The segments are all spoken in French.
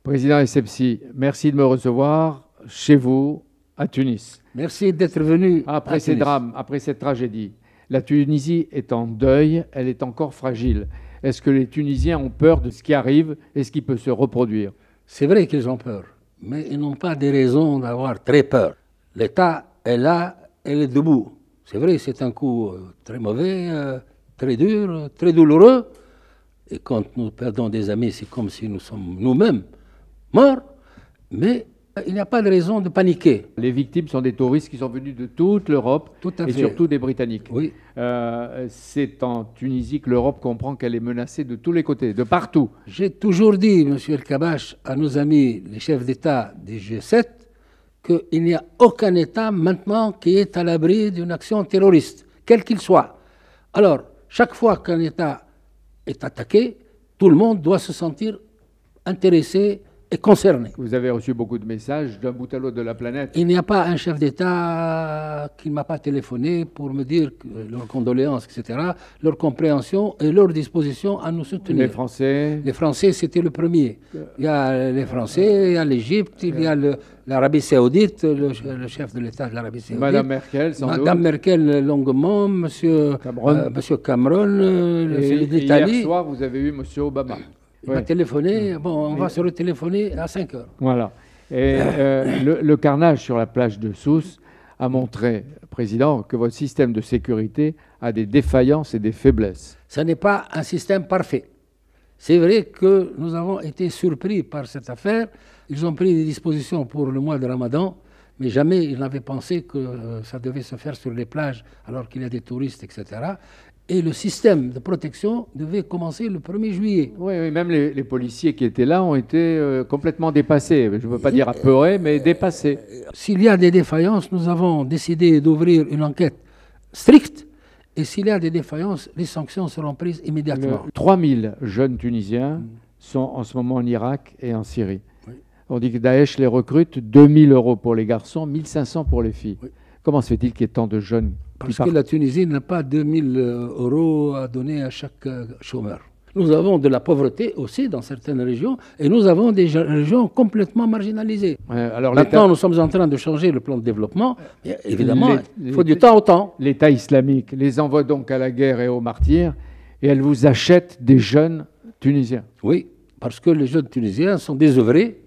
Président Essebsi, merci de me recevoir chez vous, à Tunis. Merci d'être venu Après à ces Tunis. drames, après cette tragédie, la Tunisie est en deuil, elle est encore fragile. Est-ce que les Tunisiens ont peur de ce qui arrive et ce qui peut se reproduire? C'est vrai qu'ils ont peur, mais ils n'ont pas des raisons d'avoir très peur. L'État est là, elle est debout. C'est vrai, c'est un coup très mauvais, très dur, très douloureux. Et quand nous perdons des amis, c'est comme si nous sommes nous-mêmes morts. Mais il n'y a pas de raison de paniquer. Les victimes sont des touristes qui sont venus de toute l'Europe et surtout des Britanniques. Oui. C'est en Tunisie que l'Europe comprend qu'elle est menacée de tous les côtés, de partout. J'ai toujours dit, M. El Kabash, à nos amis, les chefs d'État des G7, qu'il n'y a aucun État maintenant qui est à l'abri d'une action terroriste, quel qu'il soit. Alors, chaque fois qu'un État est attaqué, tout le monde doit se sentir intéressé et concerné. Vous avez reçu beaucoup de messages d'un bout à l'autre de la planète. Il n'y a pas un chef d'État qui ne m'a pas téléphoné pour me dire leurs condoléances, etc., leur compréhension et leur disposition à nous soutenir. Les Français? Les Français, c'était le premier. Il y a les Français, il y a l'Égypte, il y a l'Arabie Saoudite, le chef de l'État de l'Arabie Saoudite. Madame Merkel, sans doute. Madame Merkel, longuement, Monsieur Cameron, l'Italie. Hier soir, vous avez eu Monsieur Obama. Il m'a téléphoné, bon, on va se retéléphoner à 5 heures. Voilà. Et le carnage sur la plage de Sousse a montré, Président, que votre système de sécurité a des défaillances et des faiblesses. Ce n'est pas un système parfait. C'est vrai que nous avons été surpris par cette affaire. Ils ont pris des dispositions pour le mois de Ramadan, mais jamais ils n'avaient pensé que ça devait se faire sur les plages alors qu'il y a des touristes, etc. Et le système de protection devait commencer le 1er juillet. Oui, même les policiers qui étaient là ont été complètement dépassés. Je ne veux pas dire apeurés, mais dépassés. S'il y a des défaillances, nous avons décidé d'ouvrir une enquête stricte. Et s'il y a des défaillances, les sanctions seront prises immédiatement. 3000 jeunes Tunisiens sont en ce moment en Irak et en Syrie. Oui. On dit que Daesh les recrute, 2000 € pour les garçons, 1500 pour les filles. Oui. Comment se fait-il qu'il y ait tant de jeunes? Parce que la Tunisie n'a pas 2000 € à donner à chaque chômeur. Nous avons de la pauvreté aussi dans certaines régions et nous avons des régions complètement marginalisées. Maintenant, nous sommes en train de changer le plan de développement. Et évidemment, il faut du temps au temps. L'État islamique les envoie donc à la guerre et au martyr et elle vous achète des jeunes Tunisiens. Oui, parce que les jeunes Tunisiens sont désœuvrés,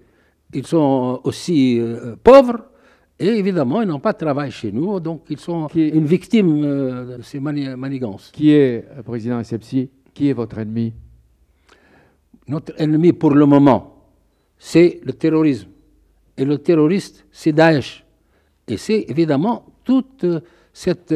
ils sont aussi pauvres. Et évidemment, ils n'ont pas de travail chez nous, donc ils sont une victime de ces manigances. Qui est, Président Essebsi, qui est votre ennemi? Notre ennemi pour le moment, c'est le terrorisme. Et le terroriste, c'est Daesh. Et c'est évidemment toute cette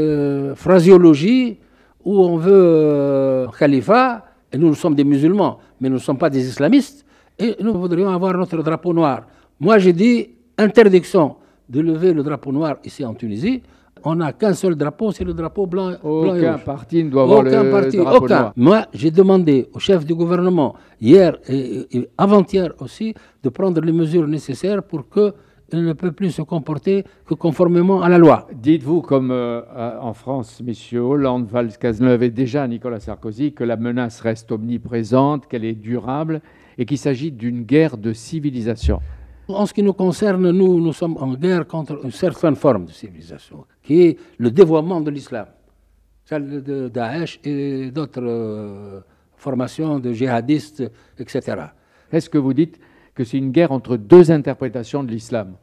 phraséologie où on veut un califat, et nous sommes des musulmans, mais nous ne sommes pas des islamistes, et nous voudrions avoir notre drapeau noir. Moi, j'ai dit interdiction de lever le drapeau noir ici en Tunisie. On n'a qu'un seul drapeau, c'est le drapeau blanc. Aucun parti ne doit avoir le drapeau noir. Moi, j'ai demandé au chef du gouvernement, hier et avant-hier aussi, de prendre les mesures nécessaires pour qu'il ne peut plus se comporter que conformément à la loi. Dites-vous, comme en France, M. Hollande, Valls, Cazeneuve et déjà Nicolas Sarkozy, que la menace reste omniprésente, qu'elle est durable et qu'il s'agit d'une guerre de civilisation. En ce qui nous concerne, nous sommes en guerre contre une certaine forme de civilisation, qui est le dévoiement de l'islam, celle de Daesh et d'autres formations de djihadistes, etc. Est-ce que vous dites que c'est une guerre entre deux interprétations de l'islam?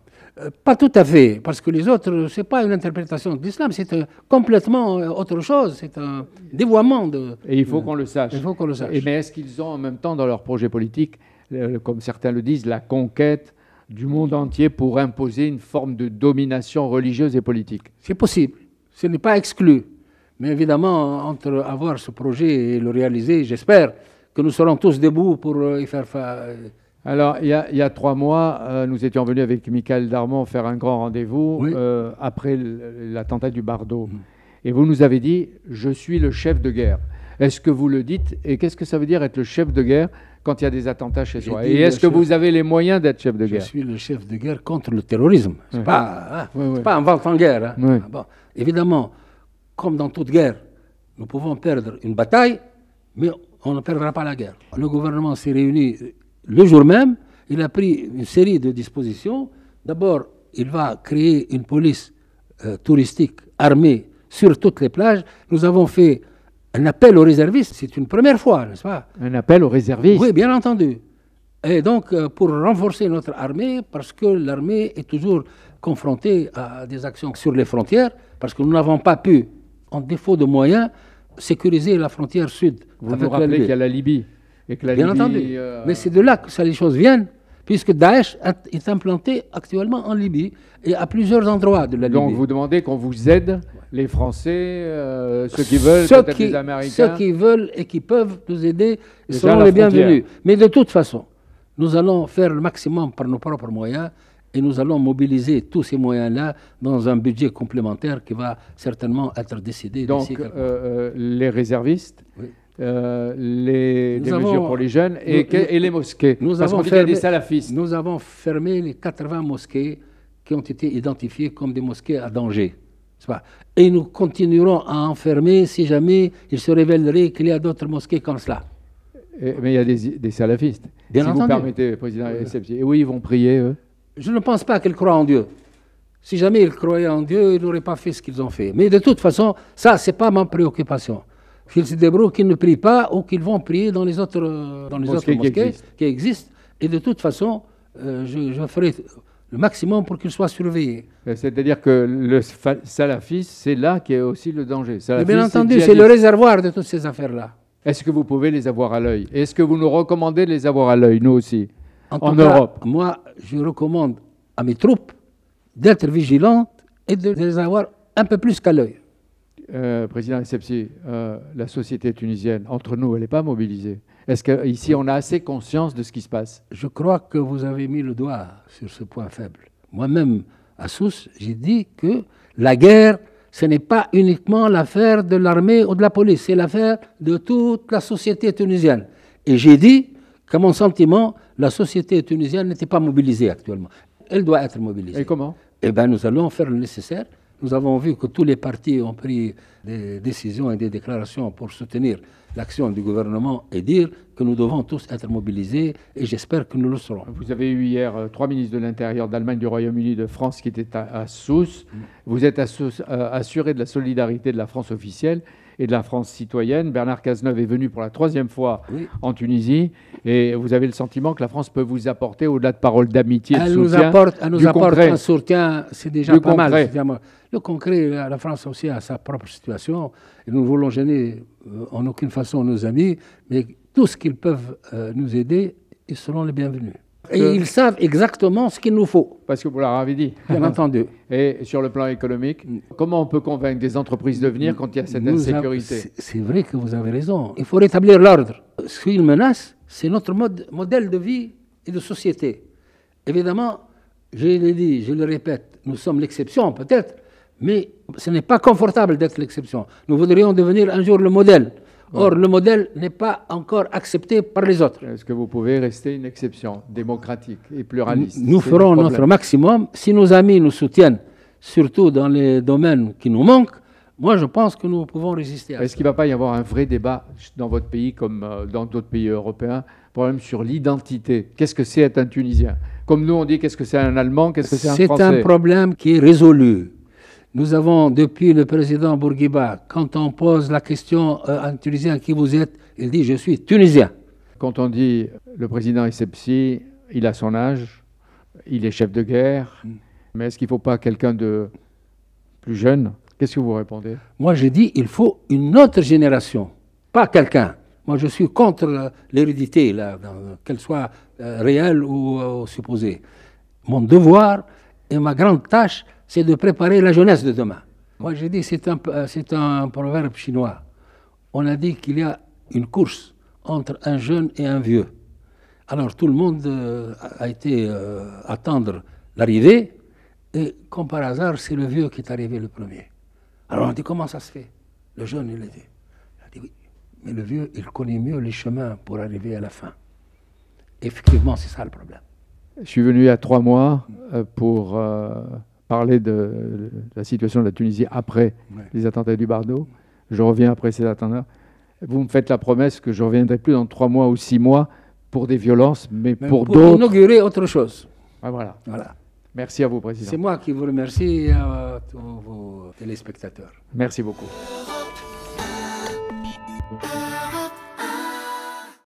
Pas tout à fait, parce que les autres, ce n'est pas une interprétation de l'islam, c'est complètement autre chose, c'est un dévoiement de... Et il faut qu'on le sache. Il faut qu'on le sache. Mais est-ce qu'ils ont en même temps dans leur projet politique, comme certains le disent, la conquête du monde entier pour imposer une forme de domination religieuse et politique? C'est possible, ce n'est pas exclu. Mais évidemment, entre avoir ce projet et le réaliser, j'espère que nous serons tous debout pour y faire face. Alors, il y a 3 mois, nous étions venus avec Michael Darmon faire un grand rendez-vous après l'attentat du Bardo. Et vous nous avez dit « Je suis le chef de guerre ». Est-ce que vous le dites? Et qu'est-ce que ça veut dire être le chef de guerre quand il y a des attentats chez soi? Et est-ce que vous avez les moyens d'être chef de guerre? Je suis le chef de guerre contre le terrorisme. Ce n'est pas un vent en guerre. Hein. Bon. Évidemment, comme dans toute guerre, nous pouvons perdre une bataille, mais on ne perdra pas la guerre. Le gouvernement s'est réuni le jour même, il a pris une série de dispositions. D'abord, il va créer une police touristique armée sur toutes les plages. Nous avons fait un appel aux réservistes, c'est une première fois, n'est-ce pas? Un appel aux réservistes? Oui, bien entendu. Et donc, pour renforcer notre armée, parce que l'armée est toujours confrontée à des actions sur les frontières, parce que nous n'avons pas pu, en défaut de moyens, sécuriser la frontière sud. Vous nous rappelez qu'il y a la Libye et que la bien Libye, entendu. Mais c'est de là que ça, les choses viennent, puisque Daesh est implanté actuellement en Libye et à plusieurs endroits de la Libye. Donc vous demandez qu'on vous aide, les Français, ceux qui veulent, peut-être les Américains. Ceux qui veulent et qui peuvent nous aider seront les bienvenus. Mais de toute façon, nous allons faire le maximum par nos propres moyens et nous allons mobiliser tous ces moyens-là dans un budget complémentaire qui va certainement être décidé d'ici quelques mois. Donc les réservistes, oui. Les mesures pour les jeunes et les mosquées. Nous Parce avons qu'on dit qu'il y a des salafistes. Nous avons fermé les 80 mosquées qui ont été identifiées comme des mosquées à danger. Et nous continuerons à enfermer si jamais il se révélerait qu'il y a d'autres mosquées comme cela. Mais il y a des salafistes. Bien si entendu. Vous permettez, Président Essebsi. Et oui, ils vont prier, eux. Je ne pense pas qu'ils croient en Dieu. Si jamais ils croyaient en Dieu, ils n'auraient pas fait ce qu'ils ont fait. Mais de toute façon, ça, ce n'est pas ma préoccupation. Qu'ils se débrouillent, qu'ils ne prient pas ou qu'ils vont prier dans les autres mosquées qui existent. Et de toute façon, je ferai le maximum pour qu'ils soient surveillés. C'est-à-dire que le salafisme, c'est là qu'il y a aussi le danger. Bien entendu, c'est le réservoir de toutes ces affaires-là. Est-ce que vous pouvez les avoir à l'œil? Est-ce que vous nous recommandez de les avoir à l'œil, nous aussi, en cas, Europe? Moi, je recommande à mes troupes d'être vigilantes et de les avoir un peu plus qu'à l'œil. Président Essebsi, la société tunisienne, entre nous, elle n'est pas mobilisée. Est-ce qu'ici, on a assez conscience de ce qui se passe? Je crois que vous avez mis le doigt sur ce point faible. Moi-même, à Sousse, j'ai dit que la guerre, ce n'est pas uniquement l'affaire de l'armée ou de la police, c'est l'affaire de toute la société tunisienne. Et j'ai dit qu'à mon sentiment, la société tunisienne n'était pas mobilisée actuellement. Elle doit être mobilisée. Et comment? Eh bien, nous allons faire le nécessaire. Nous avons vu que tous les partis ont pris des décisions et des déclarations pour soutenir l'action du gouvernement et dire que nous devons tous être mobilisés et j'espère que nous le serons. Vous avez eu hier 3 ministres de l'Intérieur d'Allemagne, du Royaume-Uni, de France qui étaient à Sousse. Vous êtes assuré de la solidarité de la France officielle et de la France citoyenne. Bernard Cazeneuve est venu pour la 3e fois en Tunisie et vous avez le sentiment que la France peut vous apporter, au-delà de paroles d'amitié, de soutien, elle nous apporte un soutien, c'est déjà pas mal. Le concret, la France aussi a sa propre situation et nous ne voulons gêner en aucune façon nos amis, mais tout ce qu'ils peuvent nous aider, ils seront les bienvenus. Et ils savent exactement ce qu'il nous faut. Parce que vous leur avez dit. Bien entendu. Et sur le plan économique, comment on peut convaincre des entreprises de venir quand il y a cette insécurité? C'est vrai que vous avez raison. Il faut rétablir l'ordre. Ce qu'ils menacent, c'est notre modèle de vie et de société. Évidemment, je l'ai dit, je le répète, nous sommes l'exception peut-être, mais ce n'est pas confortable d'être l'exception. Nous voudrions devenir un jour le modèle. Or, le modèle n'est pas encore accepté par les autres. Est-ce que vous pouvez rester une exception démocratique et pluraliste? Nous ferons notre maximum. Si nos amis nous soutiennent, surtout dans les domaines qui nous manquent, moi je pense que nous pouvons résister à ça. Est-ce qu'il ne va pas y avoir un vrai débat dans votre pays comme dans d'autres pays européens, problème sur l'identité? Qu'est-ce que c'est être un Tunisien? Comme nous on dit, qu'est-ce que c'est un Allemand? Qu'est-ce que c'est un Français? C'est un problème qui est résolu. Nous avons, depuis le président Bourguiba, quand on pose la question à un Tunisien qui vous êtes, il dit « je suis Tunisien ». Quand on dit le président Essebsi, il a son âge, il est chef de guerre, mais est-ce qu'il ne faut pas quelqu'un de plus jeune? Qu'est-ce que vous répondez? Moi je dis il faut une autre génération, pas quelqu'un. Moi je suis contre l'hérédité, qu'elle soit réelle ou supposée. Mon devoir et ma grande tâche, c'est de préparer la jeunesse de demain. Moi, j'ai dit, c'est un proverbe chinois. On a dit qu'il y a une course entre un jeune et un vieux. Alors, tout le monde a été attendre l'arrivée, et comme par hasard, c'est le vieux qui est arrivé le premier. Alors, on a dit, comment ça se fait? Le jeune, il a dit, oui, mais le vieux, il connaît mieux les chemins pour arriver à la fin. Effectivement, c'est ça le problème. Je suis venu il y a 3 mois pour parler de la situation de la Tunisie après les attentats du Bardo. Je reviens après ces attentats. Vous me faites la promesse que je ne reviendrai plus dans 3 mois ou 6 mois pour des violences, mais pour pour d'autres. inaugurer autre chose. Ah, voilà. Voilà. Merci à vous, Président. C'est moi qui vous remercie et à tous vos téléspectateurs. Merci beaucoup.